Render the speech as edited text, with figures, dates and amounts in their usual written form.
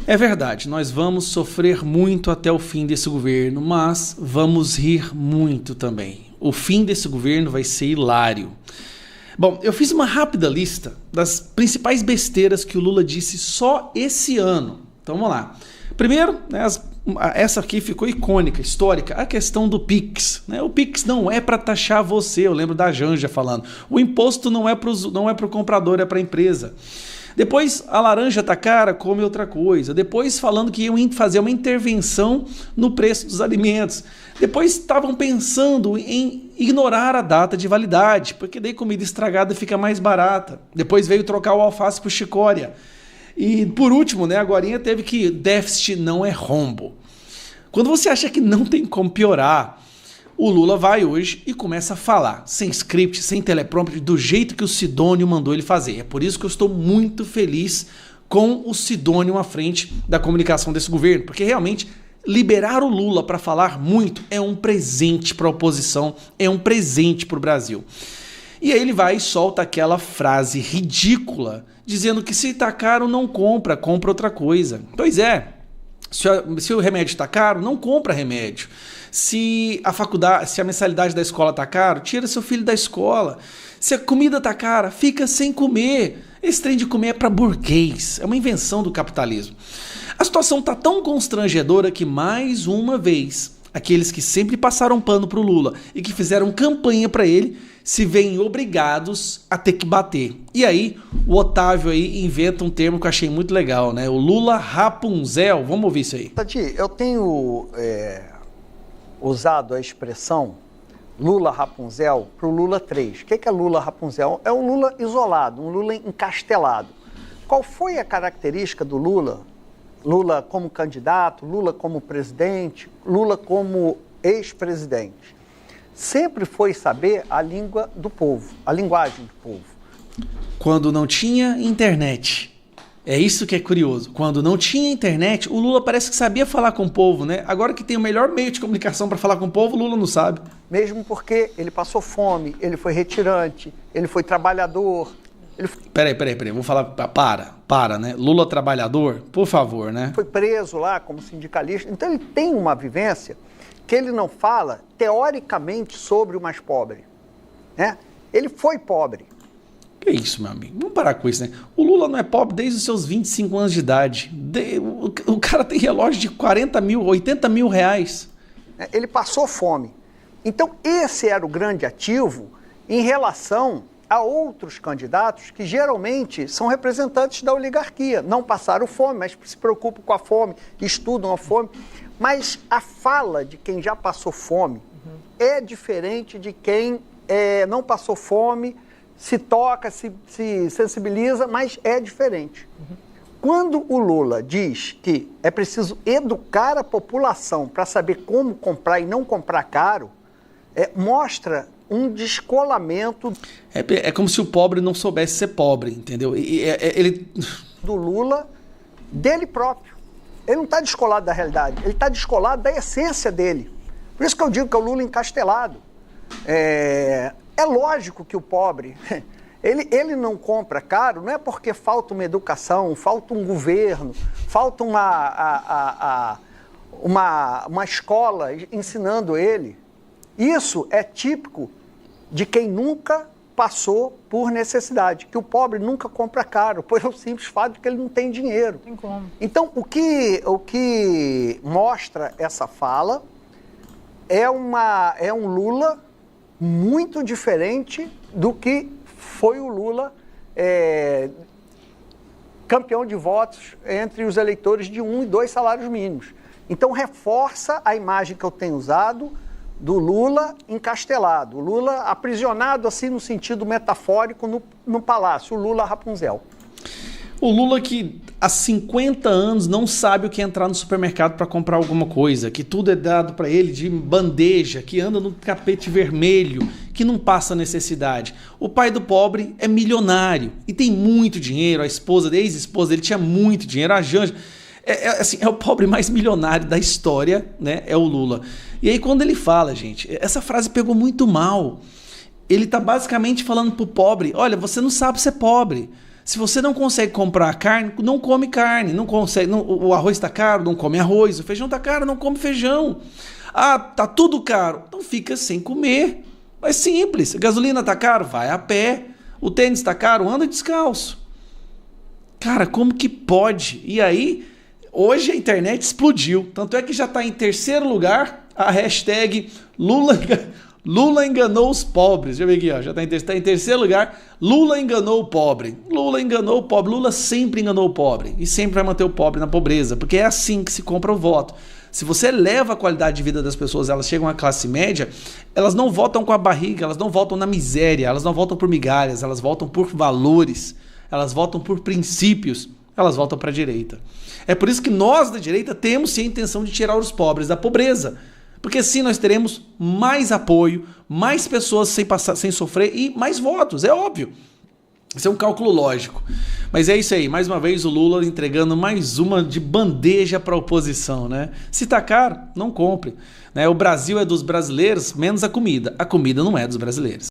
É verdade, nós vamos sofrer muito até o fim desse governo, mas vamos rir muito também. O fim desse governo vai ser hilário. Bom, eu fiz uma rápida lista das principais besteiras que o Lula disse só esse ano. Então vamos lá. Primeiro, né, essa aqui ficou icônica, histórica, a questão do Pix. Né? O Pix não é para taxar você, eu lembro da Janja falando. O imposto não é para o comprador, é para a empresa. Depois, a laranja tá cara, come outra coisa. Depois, falando que iam fazer uma intervenção no preço dos alimentos. Depois, estavam pensando em ignorar a data de validade, porque daí comida estragada fica mais barata. Depois veio trocar o alface por chicória. E, por último, né, agorinha teve que déficit não é rombo. Quando você acha que não tem como piorar, o Lula vai hoje e começa a falar, sem script, sem teleprompter, do jeito que o Sidônio mandou ele fazer. É por isso que eu estou muito feliz com o Sidônio à frente da comunicação desse governo, porque realmente liberar o Lula para falar muito é um presente para a oposição, é um presente para o Brasil. E aí ele vai e solta aquela frase ridícula, dizendo que se tá caro não compra, compra outra coisa. Pois é, se o remédio está caro, não compra remédio. Se a mensalidade da escola tá caro, tira seu filho da escola. Se a comida tá cara, fica sem comer. Esse trem de comer é para burguês, é uma invenção do capitalismo. A situação tá tão constrangedora que, mais uma vez, aqueles que sempre passaram pano pro Lula e que fizeram campanha para ele se veem obrigados a ter que bater. E aí, o Otávio aí inventa um termo que eu achei muito legal, né? O Lula Rapunzel. Vamos ouvir isso aí. Tati, eu tenho usado a expressão Lula Rapunzel para o Lula 3. O que é Lula Rapunzel? É um Lula isolado, um Lula encastelado. Qual foi a característica do Lula? Lula como candidato, Lula como presidente, Lula como ex-presidente. Sempre foi saber a língua do povo, a linguagem do povo. Quando não tinha internet. É isso que é curioso. Quando não tinha internet, o Lula parece que sabia falar com o povo, né? Agora que tem o melhor meio de comunicação para falar com o povo, o Lula não sabe. Mesmo porque ele passou fome, ele foi retirante, ele foi trabalhador. Peraí, vou falar, para, né? Lula trabalhador, por favor, né? Foi preso lá como sindicalista. Então ele tem uma vivência que ele não fala, teoricamente, sobre o mais pobre, né? Ele foi pobre. Que isso, meu amigo? Vamos parar com isso, né? O Lula não é pobre desde os seus 25 anos de idade. O cara tem relógio de 40 mil, 80 mil reais. Ele passou fome. Então, esse era o grande ativo em relação a outros candidatos que geralmente são representantes da oligarquia. Não passaram fome, mas se preocupam com a fome, estudam a fome. Mas a fala de quem já passou fome é diferente de quem não passou fome, se toca, se sensibiliza, mas é diferente. Quando o Lula diz que é preciso educar a população para saber como comprar e não comprar caro, mostra um descolamento. É como se o pobre não soubesse ser pobre, entendeu? Ele... Do Lula, dele próprio. Ele não está descolado da realidade, ele está descolado da essência dele. Por isso que eu digo que é o Lula encastelado. É lógico que o pobre, ele não compra caro, não é porque falta uma educação, falta um governo, falta uma escola ensinando ele. Isso é típico de quem nunca passou por necessidade, que o pobre nunca compra caro, por o simples fato de que ele não tem dinheiro. Tem como. Então, o que mostra essa fala é um Lula muito diferente do que foi o Lula campeão de votos entre os eleitores de 1 e 2 salários mínimos. Então, reforça a imagem que eu tenho usado do Lula encastelado, o Lula aprisionado assim no sentido metafórico no palácio, o Lula Rapunzel. O Lula que há 50 anos não sabe o que é entrar no supermercado para comprar alguma coisa, que tudo é dado para ele de bandeja, que anda no tapete vermelho, que não passa necessidade. O pai do pobre é milionário e tem muito dinheiro, a ex-esposa dele tinha muito dinheiro, a Janja... É o pobre mais milionário da história, né? É o Lula. E aí quando ele fala, gente, essa frase pegou muito mal. Ele tá basicamente falando pro pobre, olha, você não sabe ser pobre. Se você não consegue comprar carne, não come carne. Não consegue, o arroz está caro, não come arroz. O feijão está caro, não come feijão. Ah, tá tudo caro. Então fica sem comer. É simples. A gasolina está caro? Vai a pé. O tênis está caro? Anda descalço. Cara, como que pode? E aí, hoje a internet explodiu. Tanto é que já está em terceiro lugar a hashtag Lula enganou os pobres. Deixa eu ver aqui, ó. Já está em terceiro lugar. Lula enganou o pobre. Lula enganou o pobre. Lula sempre enganou o pobre. E sempre vai manter o pobre na pobreza. Porque é assim que se compra o voto. Se você eleva a qualidade de vida das pessoas, elas chegam à classe média, elas não votam com a barriga, elas não votam na miséria, elas não votam por migalhas, elas votam por valores, elas votam por princípios, elas votam para a direita. É por isso que nós da direita temos sim a intenção de tirar os pobres da pobreza. Porque assim nós teremos mais apoio, mais pessoas sem sofrer e mais votos, é óbvio. Isso é um cálculo lógico. Mas é isso aí, mais uma vez o Lula entregando mais uma de bandeja para a oposição, né? Se tá caro, não compre. O Brasil é dos brasileiros, menos a comida. A comida não é dos brasileiros.